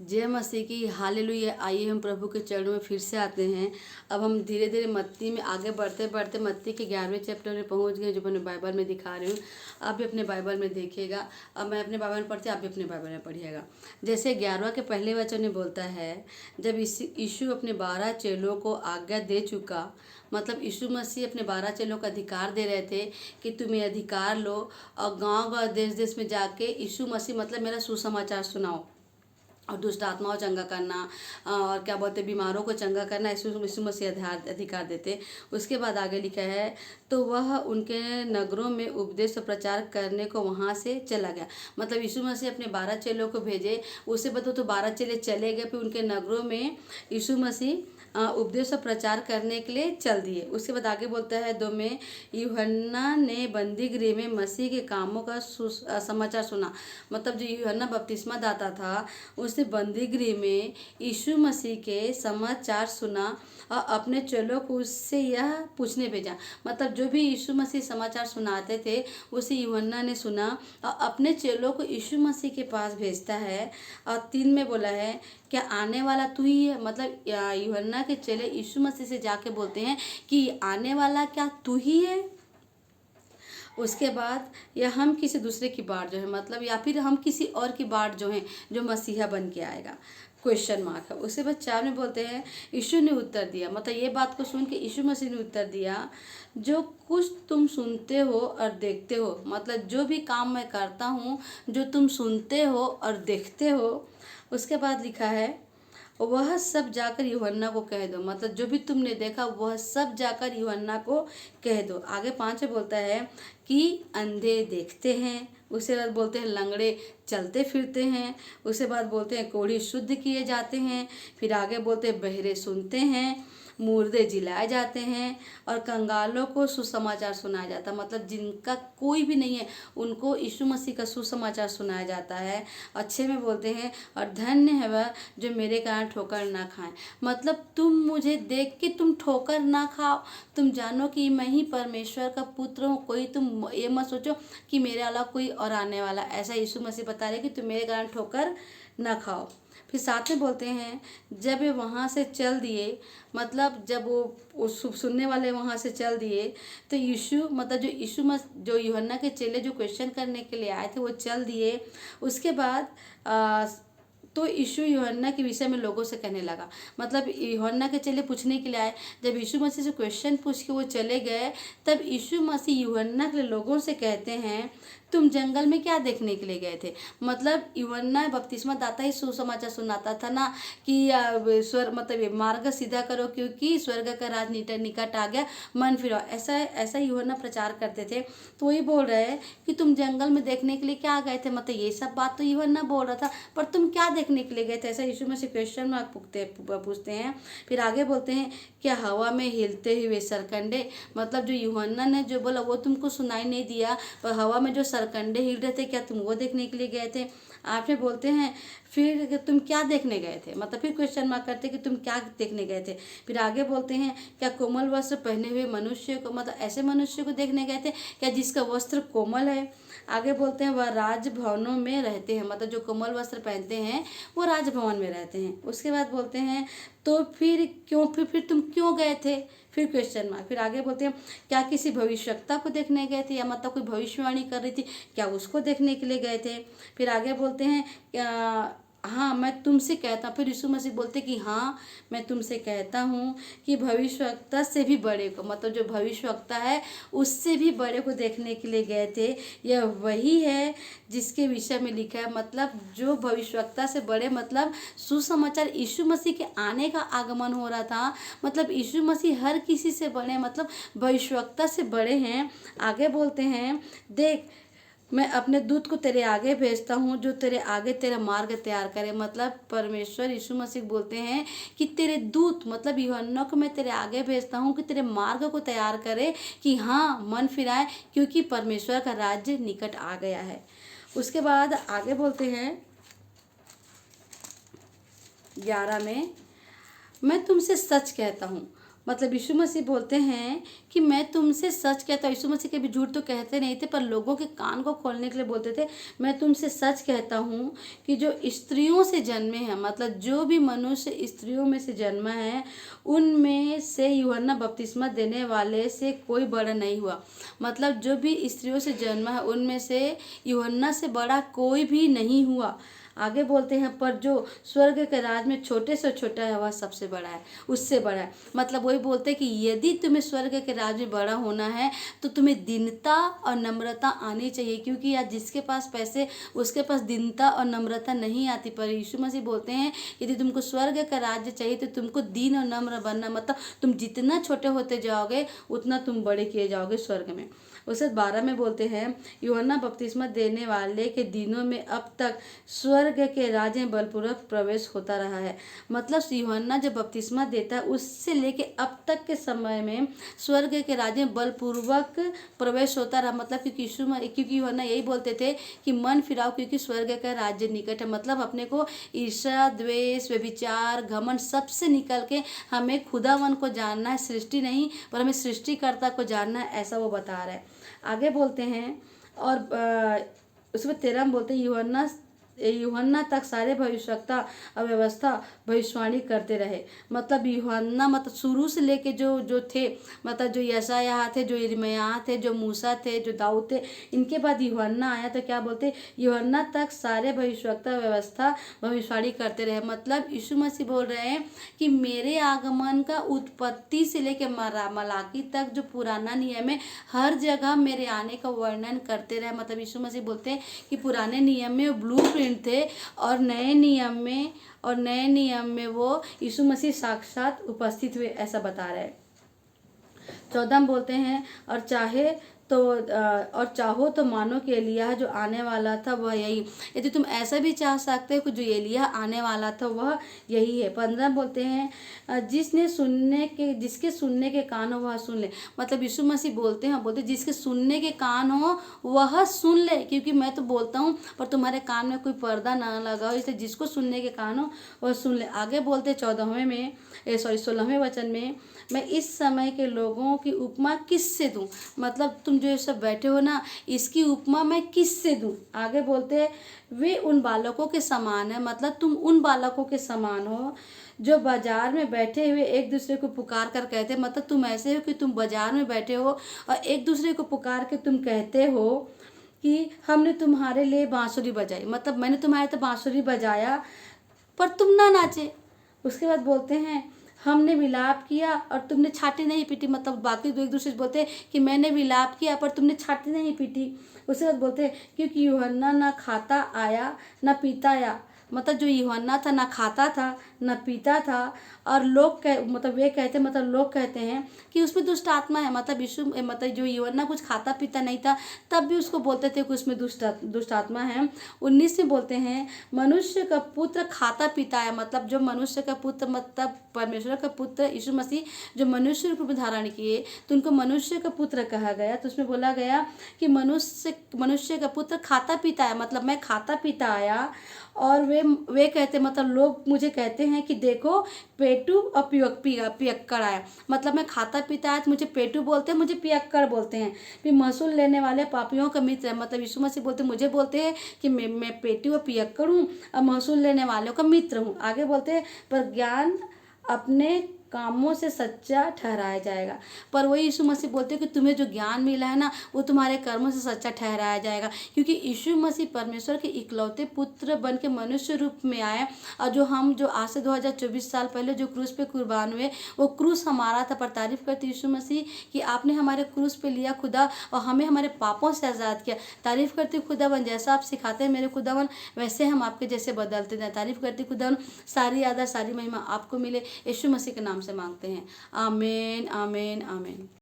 जय मसीह की हालेलुया। आइए हम प्रभु के चरणों में फिर से आते हैं। अब हम धीरे धीरे मत्ती में आगे बढ़ते बढ़ते मत्ती के 11वें चैप्टर में पहुंच गए, जो मैं अपने बाइबल में दिखा रही हूँ। आप भी अपने बाइबल में देखिएगा। अब मैं अपने बाइबल में पढ़ती, आप भी अपने बाइबल में पढ़िएगा। जैसे 11वां के पहले वचन में बोलता है, जब यीशु अपने 12 चेलों को आज्ञा दे चुका, मतलब यीशु मसीह अपने 12 चेलों को अधिकार दे रहे थे कि तुम ये अधिकार लो और गांव गांव देश देश में जाके यीशु मसीह मतलब मेरा सुसमाचार सुनाओ और दुष्ट आत्माओं को चंगा करना और क्या बोलते बीमारों को चंगा करना, यीशु मसीह अधिकार देते। उसके बाद आगे लिखा है, तो वह उनके नगरों में उपदेश और प्रचार करने को वहाँ से चला गया। मतलब यीशु मसीह अपने 12 चेलों को भेजे, उससे बताओ तो 12 चेले चले गए, फिर उनके नगरों में यीशु मसीह उपदेश और प्रचार करने के लिए चल दिए। उसके बाद आगे बोलता है 2 में, यूहन्ना ने बंदी गृह में मसीह के कामों का समाचार सुना। मतलब जो यूहन्ना बपतिस्मा दाता था, उसने बंदी गृह में यीशु मसीह के समाचार सुना और अपने चेलों को उससे यह पूछने भेजा। मतलब जो भी यीशु मसीह समाचार सुनाते थे उसे यूहन्ना ने सुना और अपने चेलों को यीशु मसीह के पास भेजता है। और 3 में बोला है, क्या आने वाला तू ही है। मतलब यूहन्ना के चेले यीशु मसीह से जाके बोलते हैं कि आने वाला क्या तू ही है। उसके बाद या हम किसी दूसरे की बाट जो है, मतलब या फिर हम किसी और की बाट जो है जो मसीहा बन के आएगा, क्वेश्चन मार्क है। उसके बाद 4 में बोलते हैं, यीशु ने उत्तर दिया। मतलब ये बात को सुन के यीशु मसीह ने उत्तर दिया, जो कुछ तुम सुनते हो और देखते हो, मतलब जो भी काम मैं करता हूँ जो तुम सुनते हो और देखते हो। उसके बाद लिखा है, वह सब जाकर यूहन्ना को कह दो। मतलब जो भी तुमने देखा वह सब जाकर यूहन्ना को कह दो। आगे 5 में बोलता है कि अंधे देखते हैं, उसके बाद बोलते हैं लंगड़े चलते फिरते हैं, उसके बाद बोलते हैं कोढ़ी शुद्ध किए जाते हैं, फिर आगे बोलते हैं बहरे सुनते हैं, मुर्दे जिलाए जाते हैं और कंगालों को सुसमाचार सुनाया जाता है। मतलब जिनका कोई भी नहीं है उनको यीशु मसीह का सुसमाचार सुनाया जाता है। अच्छे में बोलते हैं, और धन्य है वह जो मेरे कारण ठोकर ना खाएं। मतलब तुम मुझे देख के तुम ठोकर ना खाओ, तुम जानो कि मैं ही परमेश्वर का पुत्र हूँ। कोई तुम ये मत सोचो कि मेरे अलावा कोई और आने वाला। ऐसा यीशु मसीह बता रहे कि तुम मेरे कारण ठोकर ना खाओ। फिर साथ में बोलते हैं, जब वे वहाँ से चल दिए, मतलब जब वो सुनने वाले वहाँ से चल दिए, तो यीशु मतलब जो यूहन्ना के चेले जो क्वेश्चन करने के लिए आए थे वो चल दिए। उसके बाद तो यीशु यूहन्ना के विषय में लोगों से कहने लगा। मतलब यूहन्ना के चेले पूछने के लिए आए, जब यीशु मसीह से क्वेश्चन पूछ के वो चले गए, तब यीशु मसीह यूहन्ना के लोगों से कहते हैं, तुम जंगल में क्या देखने के लिए गए थे। मतलब यूहन्ना बपतिस्मा दाता ही सुसमाचार सुनाता था ना कि स्वर्ग मतलब मार्ग सीधा करो क्योंकि स्वर्ग का राज निकट आ गया, मन फिराओ। ऐसा ऐसा यूहन्ना प्रचार करते थे। तो वही बोल रहे हैं कि तुम जंगल में देखने के लिए क्या गए थे। मतलब ये सब बात तो यूहन्ना बोल रहा था, पर तुम क्या देखने के लिए गए थे, ऐसा यीशु मसीह क्वेश्चन मार्क पूछते हैं। फिर आगे बोलते हैं, क्या हवा में हिलते हुए सरकंडे। मतलब जो यूहन्ना ने जो बोला वो तुमको सुनाई नहीं दिया, पर हवा में जो सरकंडे हिल रहे थे, क्या तुम वो देखने के लिए गए थे। आपने बोलते हैं, फिर तुम क्या देखने गए थे। मतलब फिर क्वेश्चन मार्क करते कि तुम क्या देखने गए थे। फिर आगे बोलते हैं, क्या कोमल वस्त्र पहने हुए मनुष्य को, मतलब ऐसे मनुष्य को देखने गए थे क्या जिसका वस्त्र कोमल है। आगे बोलते हैं, वह राजभवनों में रहते हैं। मतलब जो कोमल वस्त्र पहनते हैं वो राजभवन में रहते हैं। उसके बाद बोलते हैं, तो फिर तुम क्यों गए थे। फिर क्वेश्चन मार्क। फिर आगे बोलते हैं, क्या किसी भविष्यवक्ता को देखने गए थे, या मतलब कोई भविष्यवाणी कर रही थी क्या उसको देखने के लिए गए थे। फिर आगे बोलते हैं, हाँ मैं तुमसे कहता हूँ। फिर यीशु मसीह बोलते कि हाँ मैं तुमसे कहता हूँ कि भविष्यवक्ता से भी बड़े को, मतलब जो भविष्यवक्ता है उससे भी बड़े को देखने के लिए गए थे। यह वही है जिसके विषय में लिखा है। मतलब जो भविष्यवक्ता से बड़े, मतलब सुसमाचार यीशु मसीह के आने का आगमन हो रहा था। मतलब यीशु मसीह हर किसी से बड़े, मतलब भविष्यवक्ता से बड़े हैं। आगे बोलते हैं, देख मैं अपने दूत को तेरे आगे भेजता हूँ जो तेरे आगे तेरा मार्ग तैयार करे। मतलब परमेश्वर यीशु मसीह बोलते हैं कि तेरे दूत, मतलब यूहन्ना को मैं तेरे आगे भेजता हूँ कि तेरे मार्ग को तैयार करे, कि हाँ मन फिराए क्योंकि परमेश्वर का राज्य निकट आ गया है। उसके बाद आगे बोलते हैं 11 में, मैं तुमसे सच कहता हूँ मतलब यीशु मसीह बोलते हैं कि मैं तुमसे सच कहता हूँ। यीशु मसीह कभी झूठ तो कहते नहीं थे, पर लोगों के कान को खोलने के लिए बोलते थे। मैं तुमसे सच कहता हूँ कि जो स्त्रियों से जन्मे हैं, मतलब जो भी मनुष्य स्त्रियों में से जन्मा है, उनमें से यूहन्ना बपतिस्मा देने वाले से कोई बड़ा नहीं हुआ। मतलब जो भी स्त्रियों से जन्मा है, उनमें से यूहन्ना से बड़ा कोई भी नहीं हुआ। आगे बोलते हैं, पर जो स्वर्ग के राज में छोटे से छोटा है, वह सबसे बड़ा है, उससे बड़ा है। मतलब वही बोलते हैं कि यदि तुम्हें स्वर्ग के राज में बड़ा होना है तो तुम्हें दीनता और नम्रता आनी चाहिए, क्योंकि आज जिसके पास पैसे, उसके पास दीनता और नम्रता नहीं आती। पर यीशु मसीह बोलते हैं यदि तुमको स्वर्ग का राज्य चाहिए तो तुमको दीन और नम्र बनना, मतलब तुम जितना छोटे होते जाओगे उतना तुम बड़े किए जाओगे स्वर्ग में। उसके 12 में बोलते हैं, यूहन्ना बपतिस्मा देने वाले के दिनों में अब तक स्वर्ग के राज्य में बलपूर्वक प्रवेश होता रहा है। मतलब यूहन्ना जब बपतिस्मा देता है, उससे लेके अब तक के समय में स्वर्ग के राज्य में बलपूर्वक प्रवेश होता रहा। मतलब क्योंकि यूहन्ना यही बोलते थे कि मन फिराओ, क्योंकि स्वर्ग का राज्य निकट है। मतलब अपने को ईर्ष्या, द्वेष, व्यभिचार, घमंड सबसे निकल के हमें खुदावन को जानना है, सृष्टि नहीं पर हमें सृष्टिकर्ता को जानना है, ऐसा वो बता रहा है। आगे बोलते हैं और उसमें 13 में बोलते हैं, यूहन्ना तक सारे भविष्यवक्ता अव्यवस्था भविष्यवाणी करते रहे। मतलब यूहन्ना मतलब शुरू से लेके जो थे, मतलब जो यशायाह थे, जो यिर्मयाह थे, जो मूसा थे, जो दाऊद थे, इनके बाद यूहन्ना आया। तो क्या बोलते, यूहन्ना तक सारे भविष्यवक्ता व्यवस्था भविष्यवाणी करते रहे। मतलब यीशु मसीह बोल रहे हैं कि मेरे आगमन का उत्पत्ति से लेके मलाकी तक जो पुराना नियम है, हर जगह मेरे आने का वर्णन करते रहे। मतलब यीशु मसीह बोलते हैं कि पुराने नियम में ब्लूप्रिंट थे और नए नियम में वो यीशु मसीह साक्षात उपस्थित हुए, ऐसा बता रहे हैं। 14 में बोलते हैं, और चाहो तो मानो कि एलिय्याह जो आने वाला था वह यही। यदि तुम ऐसा भी चाह सकते हो कि जो एलिय्याह आने वाला था वह यही है। 15 बोलते हैं, जिसके सुनने के कान हो वह सुन ले। मतलब यीशु मसीह बोलते जिसके सुनने के कान हो वह सुन ले, क्योंकि मैं तो बोलता हूँ पर तुम्हारे कान में कोई पर्दा ना लगा हो, इसलिए जिसको सुनने के कान हो वह सुन ले। आगे बोलते 16वें वचन में, मैं इस समय के लोगों की उपमा किससे दूं। मतलब तुम जो ये सब बैठे हो ना, इसकी उपमा मैं किससे दूं। आगे बोलते हैं, वे उन बालकों के समान है। मतलब तुम उन बालकों के समान हो जो बाजार में बैठे हुए एक दूसरे को पुकार कर कहते। मतलब तुम ऐसे हो कि तुम बाजार में बैठे हो और एक दूसरे को पुकार के तुम कहते हो कि हमने तुम्हारे लिए बांसुरी बजाई। मतलब मैंने तुम्हारे तो बांसुरी बजाया पर तुम ना नाचे। उसके बाद बोलते हैं, हमने विलाप किया और तुमने छाती नहीं पीटी। मतलब बाकी दो एक दूसरे से बोलते हैं कि मैंने विलाप किया पर तुमने छाती नहीं पीटी। उसके बाद बोलते हैं, क्योंकि यूहन्ना ना खाता आया ना पीता आया। मतलब जो यूहन्ना था ना खाता था ना पीता था, और लोग लोग कहते हैं कि उसमें दुष्ट आत्मा है। मतलब जो यूहन्ना कुछ खाता पीता नहीं था, तब भी उसको बोलते थे कि उसमें दुष्ट आत्मा है। 19 में बोलते हैं, मनुष्य का पुत्र खाता पीता है। मतलब जो मनुष्य का पुत्र, मतलब परमेश्वर का पुत्र यीशु मसीह जो मनुष्य रूप में धारण किए, तो उनको मनुष्य का पुत्र कहा गया। तो उसमें बोला गया कि मनुष्य का पुत्र खाता पीता है। मतलब मैं खाता पीता आया और वे कहते, मतलब लोग मुझे कहते हैं कि देखो पेटू और पियक्कड़ आया। मतलब मैं खाता पीता आया तो मुझे पेटू बोलते हैं, मुझे पियक्कड़ बोलते हैं। फिर महसूल लेने वाले पापियों का मित्र है। मतलब यीशु मसीह मुझे बोलते हैं कि मैं पेटू और पियक्कड़ हूँ और महसूल लेने वालों का मित्र हूँ। आगे बोलते हैं, पर ज्ञान अपने कामों से सच्चा ठहराया जाएगा। पर वही यीशु मसीह बोलते हैं कि तुम्हें जो ज्ञान मिला है ना, वो तुम्हारे कर्मों से सच्चा ठहराया जाएगा, क्योंकि यीशु मसीह परमेश्वर के इकलौते पुत्र बन के मनुष्य रूप में आए। और जो आज से 2024 साल पहले जो क्रूस पे कुर्बान हुए, वो क्रूस हमारा था। पर तारीफ करते यीशु मसीह कि आपने हमारे क्रूस पे लिया खुदा, और हमें हमारे पापों से आज़ाद किया। तारीफ करती खुदावन, जैसा आप सिखाते हैं मेरे खुदावन, वैसे हम आपके जैसे बदलते जाए। तारीफ करती खुदावन, सारी आदर सारी महिमा आपको मिले। यीशु मसीह के नाम से मांगते हैं, आमीन आमीन आमीन।